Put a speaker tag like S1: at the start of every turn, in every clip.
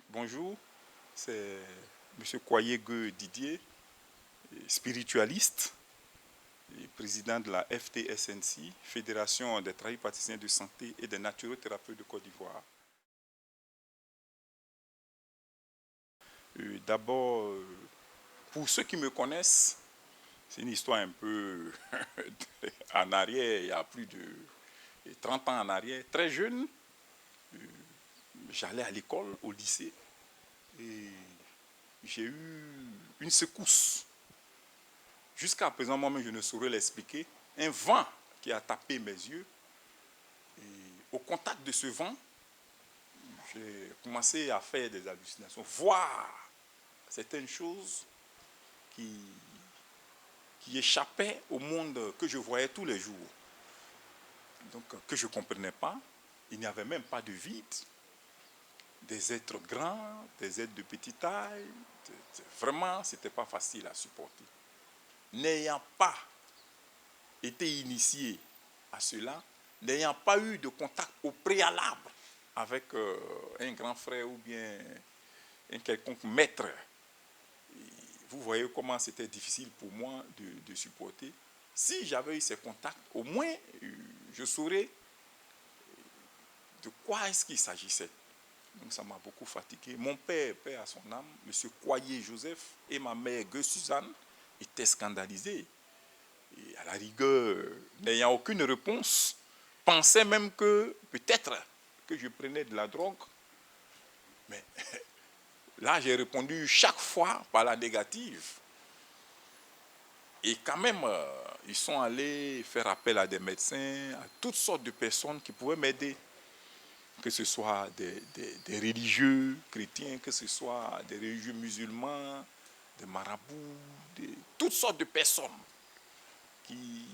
S1: Bonjour, c'est M. Kwayege Didier, spiritualiste et président de la FTSNC, Fédération des travailleurs praticiens de santé et des naturothérapeutes de Côte d'Ivoire. D'abord, pour ceux qui me connaissent, c'est une histoire un peu en arrière, il y a plus de 30 ans en arrière. Très jeune, j'allais à l'école, au lycée, et j'ai eu une secousse. Jusqu'à présent, moi-même, je ne saurais l'expliquer. Un vent qui a tapé mes yeux. Et au contact de ce vent, j'ai commencé à faire des hallucinations, voir certaines choses qui échappaient au monde que je voyais tous les jours. Donc, que je ne comprenais pas. Il n'y avait même pas de vide. Des êtres grands, des êtres de petite taille. Vraiment, ce n'était pas facile à supporter. N'ayant pas été initié à cela, n'ayant pas eu de contact au préalable avec un grand frère ou bien un quelconque maître, vous voyez comment c'était difficile pour moi de supporter. Si j'avais eu ces contacts, au moins je saurais de quoi est-ce qu'il s'agissait. Donc ça m'a beaucoup fatigué. Mon père, père à son âme, M. Koyer Joseph, et ma mère Gueux Suzanne étaient scandalisés. Et à la rigueur, n'ayant aucune réponse, pensaient même que peut-être que je prenais de la drogue. Mais là, j'ai répondu chaque fois par la négative. Et quand même, ils sont allés faire appel à des médecins, à toutes sortes de personnes qui pouvaient m'aider. Que ce soit des religieux chrétiens, que ce soit des religieux musulmans, des marabouts, toutes sortes de personnes qui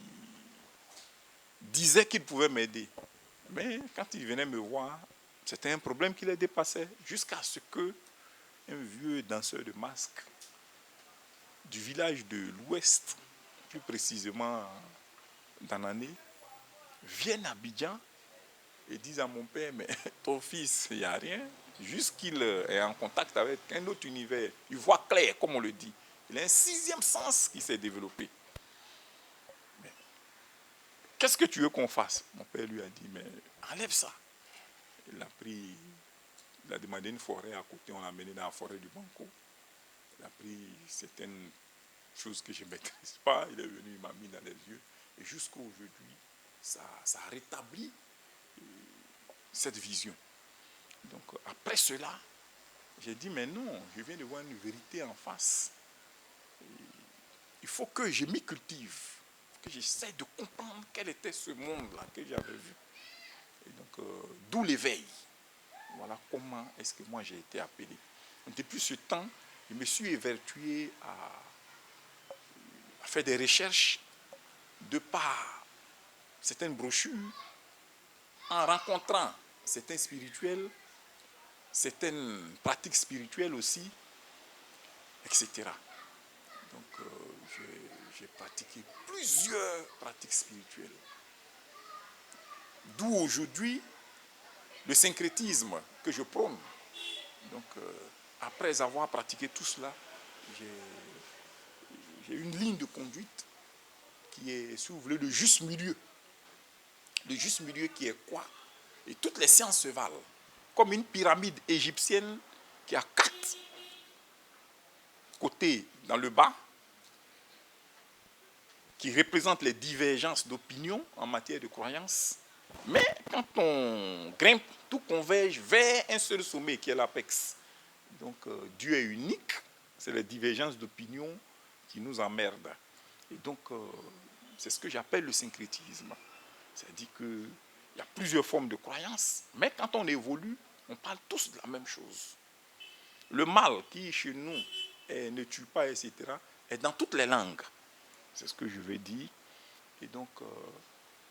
S1: disaient qu'ils pouvaient m'aider. Mais quand ils venaient me voir, c'était un problème qui les dépassait. Jusqu'à ce que un vieux danseur de masque du village de l'Ouest, plus précisément d'Anané, vienne à Abidjan et dise à mon père, mais ton fils, il n'y a rien. Juste qu'il est en contact avec un autre univers. Il voit clair, comme on le dit. Il a un sixième sens qui s'est développé. Mais qu'est-ce que tu veux qu'on fasse? Mon père lui a dit, mais enlève ça. Il a pris, il a demandé une forêt à côté, on l'a amené dans la forêt du Banco. Il a pris certaines choses que je ne maîtrise pas. Il est venu, il m'a mis dans les yeux. Et jusqu'à aujourd'hui, ça a rétabli cette vision. Donc après cela, j'ai dit, mais non, je viens de voir une vérité en face. Il faut que je m'y cultive, que j'essaie de comprendre quel était ce monde-là que j'avais vu. Et donc, d'où l'éveil. Voilà comment est-ce que moi j'ai été appelé. Depuis ce temps, je me suis évertué à faire des recherches de par certaines brochures, en rencontrant certains spirituels, certaines pratiques spirituelles aussi, etc. Donc, j'ai pratiqué plusieurs pratiques spirituelles. D'où aujourd'hui le syncrétisme que je prône. Donc, après avoir pratiqué tout cela, j'ai une ligne de conduite qui est, si vous voulez, le juste milieu. Le juste milieu qui est quoi? Et toutes les sciences se valent. Comme une pyramide égyptienne qui a 4 côtés dans le bas, qui représentent les divergences d'opinion en matière de croyance. Mais quand on grimpe, tout converge vers un seul sommet qui est l'apex. Donc Dieu est unique, c'est les divergences d'opinion qui nous emmerdent. Et donc c'est ce que j'appelle le syncrétisme. C'est-à-dire qu'il y a plusieurs formes de croyances, mais quand on évolue, on parle tous de la même chose. Le mal qui chez nous ne tue pas, etc., est dans toutes les langues. C'est ce que je veux dire. Et donc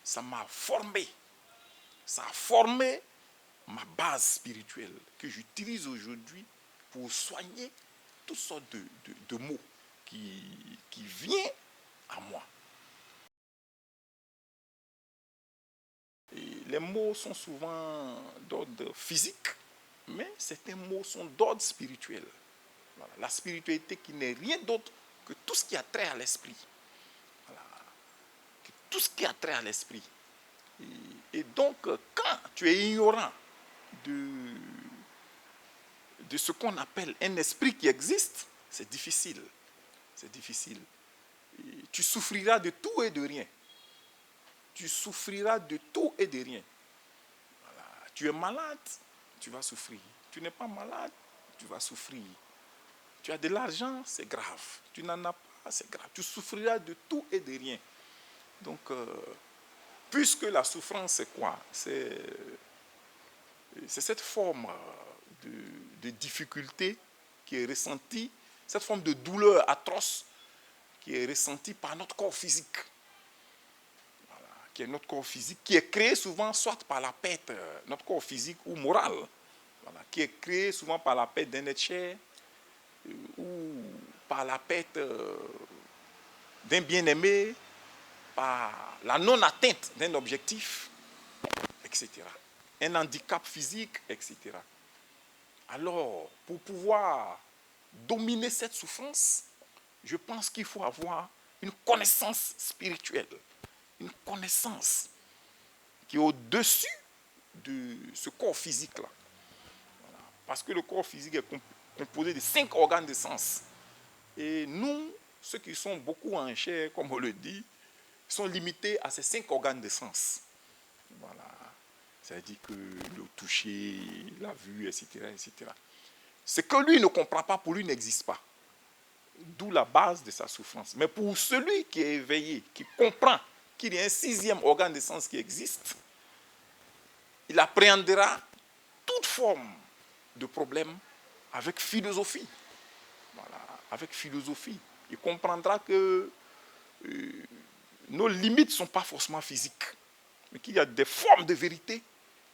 S1: ça m'a formé. Ça a formé ma base spirituelle que j'utilise aujourd'hui pour soigner toutes sortes de maux qui viennent à moi. Et les maux sont souvent d'ordre physique, Mais certains mots sont d'ordre spirituel. Voilà. La spiritualité qui n'est rien d'autre que tout ce qui a trait à l'esprit. Voilà. Tout ce qui a trait à l'esprit. Et donc, quand tu es ignorant de ce qu'on appelle un esprit qui existe, c'est difficile. C'est difficile. Et tu souffriras de tout et de rien. Tu souffriras de tout et de rien. Voilà. Tu es malade, tu vas souffrir. Tu n'es pas malade, tu vas souffrir. Tu as de l'argent, c'est grave. Tu n'en as pas, c'est grave. Tu souffriras de tout et de rien. Donc, puisque la souffrance, c'est quoi? C'est cette forme de difficulté qui est ressentie, cette forme de douleur atroce qui est ressentie par notre corps physique. Voilà, qui est notre corps physique, qui est créé souvent soit par la perte, notre corps physique ou moral, voilà, qui est créé souvent par la perte d'un être cher ou par la perte d'un bien-aimé, par la non-atteinte d'un objectif, etc. Un handicap physique, etc. Alors, pour pouvoir dominer cette souffrance, je pense qu'il faut avoir une connaissance spirituelle, une connaissance qui est au-dessus de ce corps physique-là. Voilà. Parce que le corps physique est composé de 5 organes de sens. Et nous, ceux qui sont beaucoup en chair, comme on le dit, sont limités à ces 5 organes de sens. Voilà. C'est-à-dire que le toucher, la vue, etc., etc. Ce que lui ne comprend pas, pour lui n'existe pas. D'où la base de sa souffrance. Mais pour celui qui est éveillé, qui comprend qu'il y a un 6e organe de sens qui existe, il appréhendera toute forme de problème avec philosophie. Voilà, avec philosophie. Il comprendra que nos limites ne sont pas forcément physiques, mais qu'il y a des formes de vérité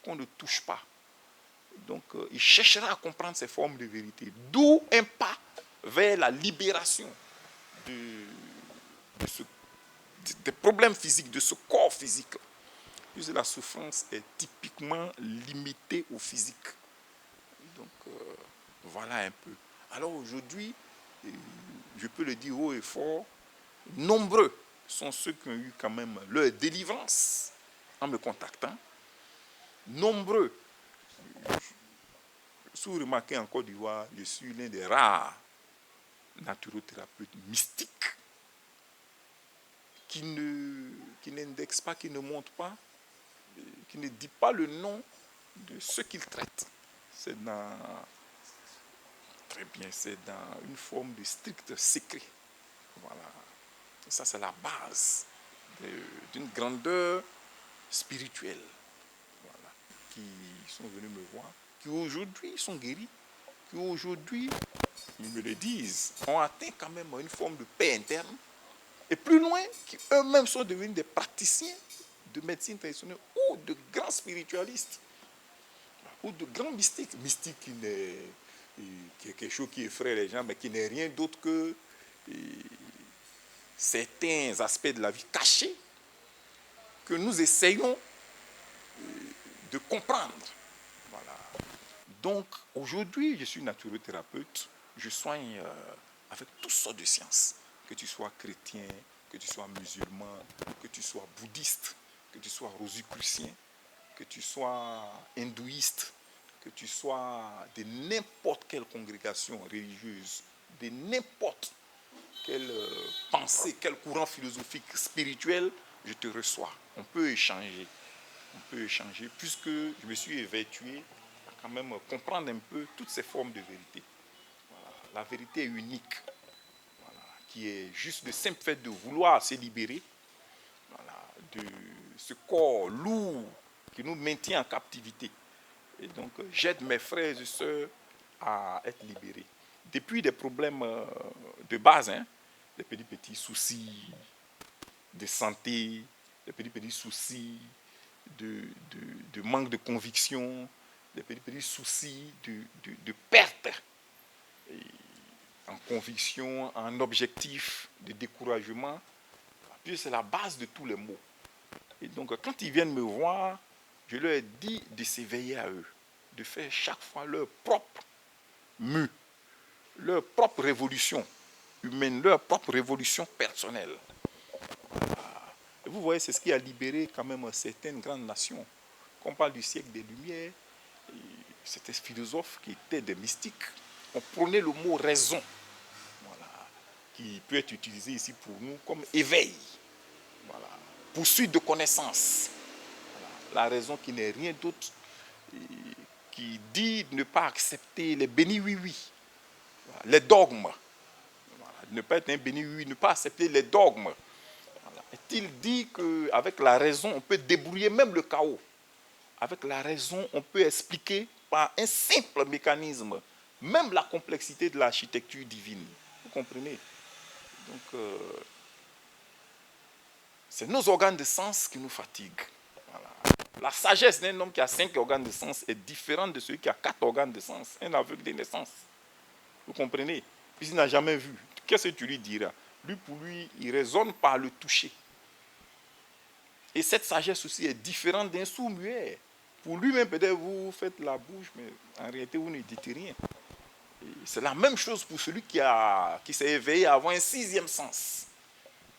S1: qu'on ne touche pas. Donc, il cherchera à comprendre ces formes de vérité. D'où un pas vers la libération des problèmes physiques, de ce corps physique. Puisque la souffrance est typiquement limitée au physique. Donc, voilà un peu. Alors aujourd'hui, je peux le dire haut et fort, nombreux sont ceux qui ont eu quand même leur délivrance en me contactant. Nombreux. Si vous remarquez en Côte d'Ivoire, je suis l'un des rares naturothérapeutes mystiques qui n'indexe pas, qui ne montre pas, qui ne dit pas le nom de ce qu'il traite. C'est dans une forme de strict secret. Voilà. Et ça, c'est la base d'une grandeur spirituelle. Voilà. Qui sont venus me voir, qui aujourd'hui sont guéris, qui aujourd'hui, ils me le disent, ont atteint quand même une forme de paix interne. Et plus loin, qui eux-mêmes sont devenus des praticiens de médecine traditionnelle ou de grands spiritualistes, ou de grands mystiques. Mystique qui est quelque chose qui effraie les gens, mais qui n'est rien d'autre que certains aspects de la vie cachés que nous essayons de comprendre. Voilà. Donc, aujourd'hui, je suis naturothérapeute, je soigne avec toutes sortes de sciences. Que tu sois chrétien, que tu sois musulman, que tu sois bouddhiste, que tu sois rosicrucien, que tu sois hindouiste, que tu sois de n'importe quelle congrégation religieuse, de n'importe quelle pensée, quel courant philosophique, spirituel, je te reçois. On peut échanger. On peut échanger, puisque je me suis évertué à quand même comprendre un peu toutes ces formes de vérité. Voilà. La vérité est unique. Qui est juste le simple fait de vouloir se libérer, voilà, de ce corps lourd qui nous maintient en captivité. Et donc, j'aide mes frères et sœurs à être libérés. Depuis des problèmes de base, des petits soucis de santé, des petits soucis de manque de conviction, des petits soucis de perte. Et en conviction, en objectif, de découragement, puis c'est la base de tous les maux. Et donc, quand ils viennent me voir, je leur dis de s'éveiller à eux, de faire chaque fois leur propre mue, leur propre révolution humaine, leur propre révolution personnelle. Et vous voyez, c'est ce qui a libéré quand même certaines grandes nations. Quand on parle du siècle des Lumières, c'était ce philosophe qui était des mystiques. On prenait le mot raison, voilà, qui peut être utilisé ici pour nous comme éveil, voilà, poursuite de connaissance. Voilà, la raison qui n'est rien d'autre, qui dit ne pas accepter les bénis oui-oui, voilà, les dogmes. Voilà, ne pas être un béni oui-oui, ne pas accepter les dogmes. Voilà. Il dit qu'avec la raison, on peut débrouiller même le chaos. Avec la raison, on peut expliquer par un simple mécanisme même la complexité de l'architecture divine. Vous comprenez? Donc, c'est nos organes de sens qui nous fatiguent. Voilà. La sagesse d'un homme qui a 5 organes de sens est différente de celui qui a 4 organes de sens, un aveugle de naissance. Vous comprenez? Puisqu'il n'a jamais vu. Qu'est-ce que tu lui diras? Lui, pour lui, il raisonne par le toucher. Et cette sagesse aussi est différente d'un sourd-muet. Pour lui-même, peut-être vous faites la bouche, mais en réalité, vous ne dites rien. C'est la même chose pour celui qui s'est éveillé à avoir un 6e sens.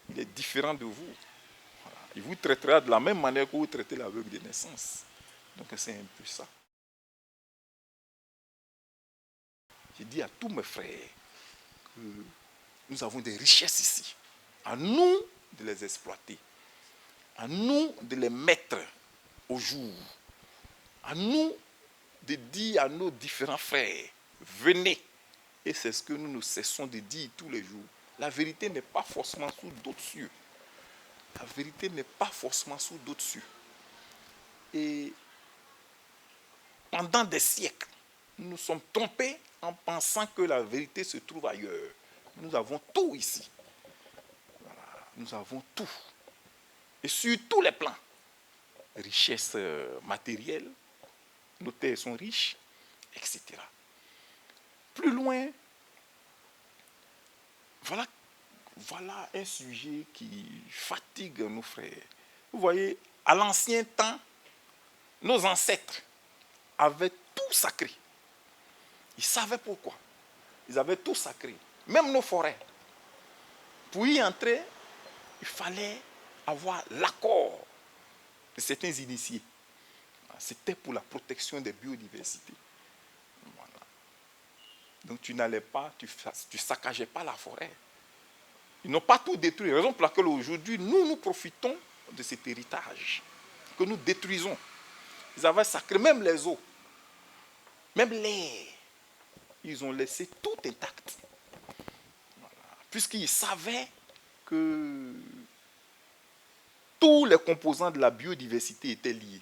S1: Il est différent de vous. Voilà. Il vous traitera de la même manière que vous traitez l'aveugle de naissance. Donc c'est un peu ça. Je dis à tous mes frères que nous avons des richesses ici. À nous de les exploiter. À nous de les mettre au jour. À nous de dire à nos différents frères, venez. Et c'est ce que nous ne cessons de dire tous les jours. La vérité n'est pas forcément sous d'autres cieux. La vérité n'est pas forcément sous d'autres cieux. Et pendant des siècles, nous nous sommes trompés en pensant que la vérité se trouve ailleurs. Nous avons tout ici. Voilà, nous avons tout. Et sur tous les plans. Richesse matérielle, nos terres sont riches, etc. Plus loin, voilà un sujet qui fatigue nos frères. Vous voyez, à l'ancien temps, nos ancêtres avaient tout sacré. Ils savaient pourquoi. Ils avaient tout sacré. Même nos forêts. Pour y entrer, il fallait avoir l'accord de certains initiés. C'était pour la protection des biodiversités. Voilà. Donc tu n'allais pas, tu saccageais pas la forêt. Ils n'ont pas tout détruit. Raison pour laquelle aujourd'hui, nous profitons de cet héritage que nous détruisons. Ils avaient sacré même les eaux, même l'air. Ils ont laissé tout intact. Voilà. Puisqu'ils savaient que tous les composants de la biodiversité étaient liés.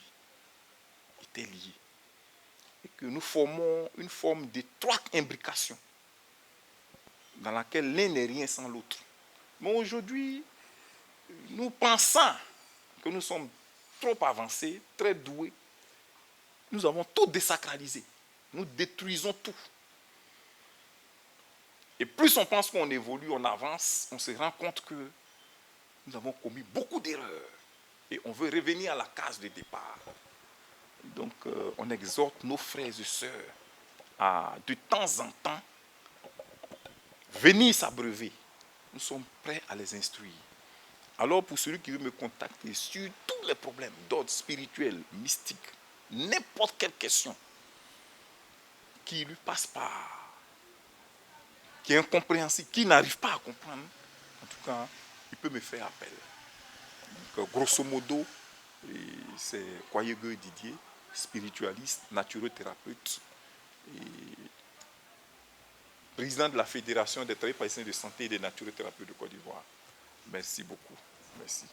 S1: Et que nous formons une forme d'étroite imbrication dans laquelle l'un n'est rien sans l'autre. Mais aujourd'hui, nous pensons que nous sommes trop avancés, très doués. Nous avons tout désacralisé. Nous détruisons tout. Et plus on pense qu'on évolue, on avance, on se rend compte que nous avons commis beaucoup d'erreurs. Et on veut revenir à la case de départ. Donc, on exhorte nos frères et sœurs à, de temps en temps, venir s'abreuver. Nous sommes prêts à les instruire. Alors, pour celui qui veut me contacter sur tous les problèmes d'ordre spirituel, mystique, n'importe quelle question qui lui passe par, qui est incompréhensible, qui n'arrive pas à comprendre, en tout cas, il peut me faire appel. Donc, grosso modo, c'est Kwayege Didier, spiritualiste, naturothérapeute et président de la Fédération des travailleurs palestiniens de santé et des naturothérapeutes de Côte d'Ivoire. Merci beaucoup. Merci.